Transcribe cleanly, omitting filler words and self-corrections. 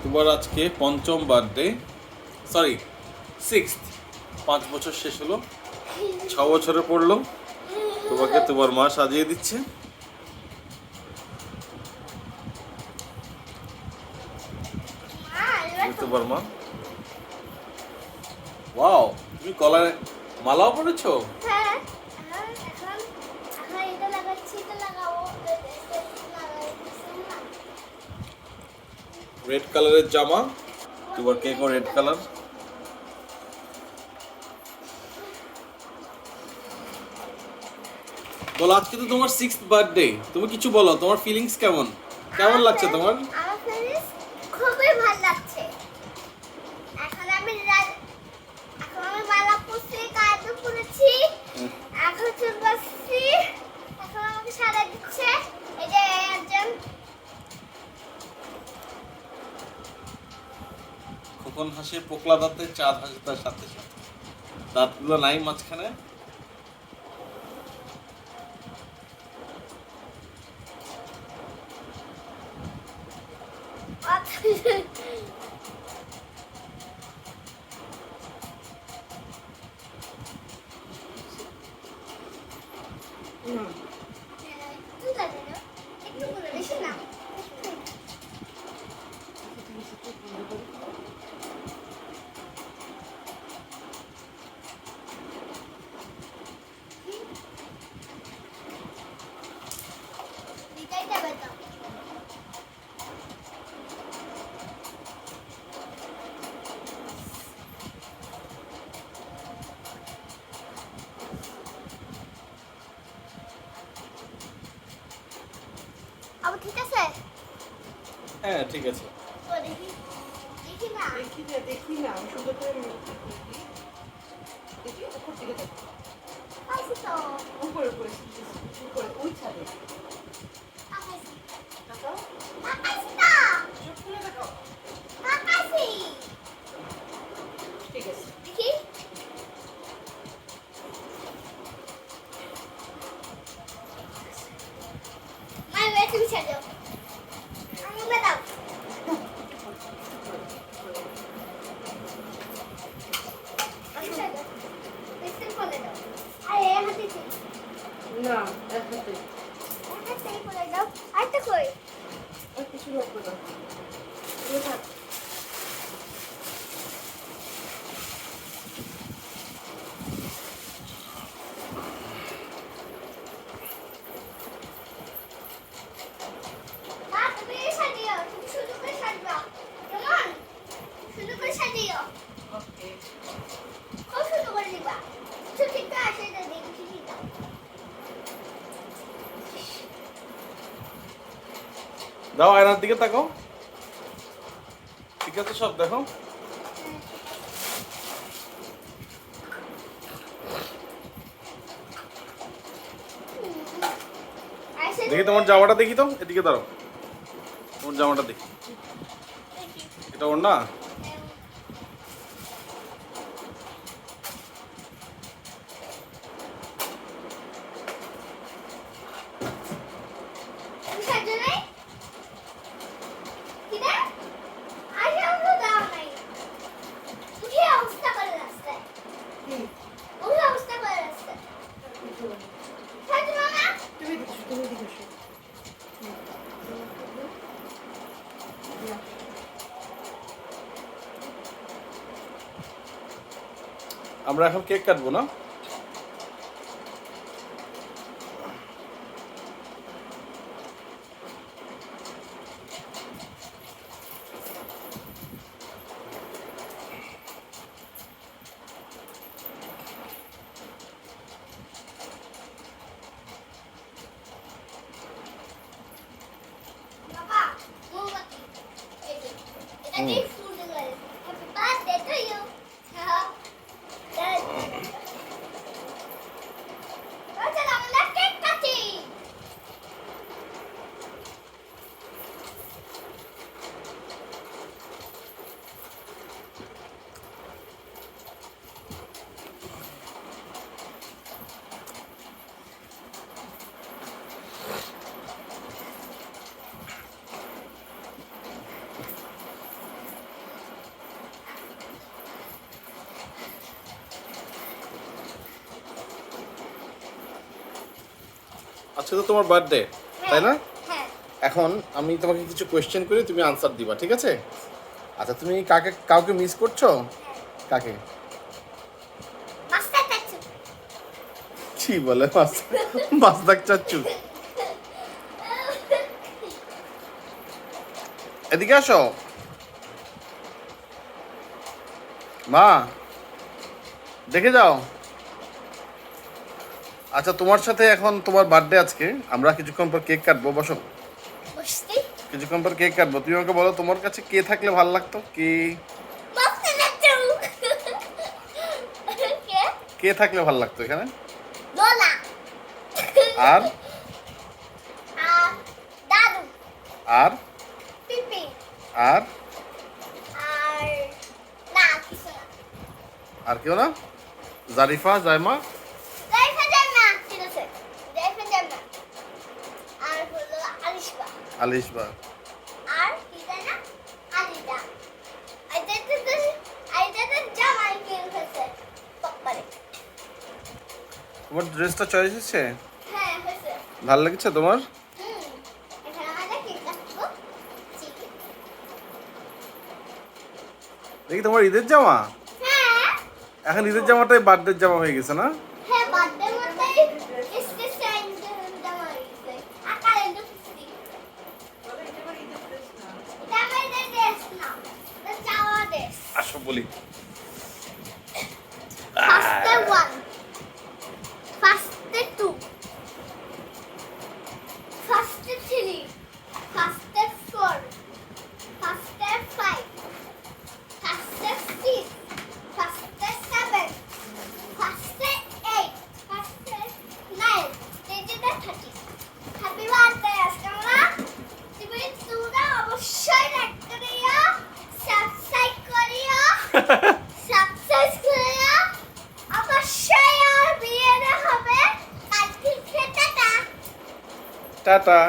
তোমার আজকে পঞ্চম বার্থডে, সরি 6th। 5 বছর শেষ হলো, 6 বছরে পড়লো। তোমাকে তোমার মা সাজিয়ে দিচ্ছে। তোমার মা, ওয়াও, তুমি কলারে মালাও পড়েছো? রেড কালারের জামা, তোমার কেকও রেড কালার। বলো, আজকে তো তোমার 6th বার্থডে, তুমি কিছু বলো, তোমার ফিলিংস কেমন কেমন লাগছে তোমার? আমার ফিলিংস খুবই ভালো লাগছে। এখন আমি মালা পরছি, কাজও করেছি, এখন চুল বাঁধছি, এখন আমাকে সাদা দিচ্ছে এই যে একজন। খোকন হাসে পোকলা দাঁতে, চাঁদ হাসে তার সাথে সাথে, দাঁতগুলো নাই মাঝখানে। একটু করে বেশি না। দিতেই দেবে তো। আবার ঠিক আছে? হ্যাঁ ঠিক আছে। তো দেখি দেখি না। দেখি না আমি সুন্দর করে দেখি উপর দিকে দেখো পাইছি তো। উপরে উপরে উপরে ওই ছাদে পাইছি। তাকাও পাইছি তো। চোখ খুলে দেখাও পাইছি। ঠিক আছে দেখি। মাই ওয়েট তুমি ছেড়ে দাও। আমি দাও। না এক হাতে আর কিছু লাগবে না এগুলো থাক ওকে দাও, আয়নার দিকে তাকাও। ঠিক আছে সব দেখো। দেখি তোমার জামাটা, দেখি তো, এদিকে দাঁড়াও। তোমার জামাটা দেখি, এটা ওর না? তুমি দেখো আমরা এখন কেক কাটবো না? Happy birthday to you. আজকে তো তোমার বার্থডে, তাই না? হ্যাঁ। এখন আমি তোমাকে কিছু কোয়েশ্চেন করি, তুমি আনসার দিবা, ঠিক আছে? আচ্ছা, তুমি কাউকে মিস করছো? কাকে? মাস্টার চাচু। কি বলে মাসদাক চাচ্চু? এদিকে আসো মা, দেখে যাও। আচ্ছা, তোমার সাথে এখন তোমার বার্থডে আজকে, আমরা কিছুক্ষণ পর কেক কাটবো, বসো। বসতে কিছুক্ষণ পর কেক কাটবো, তুমি আমাকে বলো তোমার কাছে কে থাকলে ভালো লাগতো? কে মাস্টার চাচু। কে? কে থাকলে ভালো লাগতো এখানে? লোলা। আর আর দাদু। আর পিপি। আর আর না কিছু না। আর কেউ না? জারিফা, জাইমা? জাইফা যান না, ঠিক আছে জাইফা যান না। আর হলো আলিশবা। আলিশবা। আর কি জানি না, আলিদা। আইদাতে জামাই কিনতেছে পপ্পারে। তোমার ড্রেসটা চয়েস হয়েছে? হ্যাঁ হয়েছে। ভালো লেগেছে তোমার? এখানে আমাদের কেক কাটবো। চিকেন। দেখি তোমার ঈদের জামা, হ্যাঁ এখন ঈদের জামাটাই বার্থডের জামা হয়ে গেছে না? হ্যাঁ বার্থডে মতোই স্পেশাল জামা হয়েছে। আকার এন্ড খুশি। তবে এটা আমার ঈদের ড্রেস না। এটা আমাদের ড্রেস না, এটা চাওয়া ড্রেস। আসো বলি। ফার্স্টে 1, ফার্স্টে 2, ফার্স্টে 3, ফার্স্টে 4, ফার্স্টে 5, ফার্স্টে 6, ফার্স্টে 7, ফার্স্টে 8, ফার্স্টে 9, তেজেতে 30। Happy birthday আজকালা। তুমি তোমরা অবশ্যই লাইক করিও, সাবস্ক্রাইব করিও, সাবস্ক্রাইব করিও। অবশ্যই আর বিয়েটা হবে কালকে। টাটা। টাটা।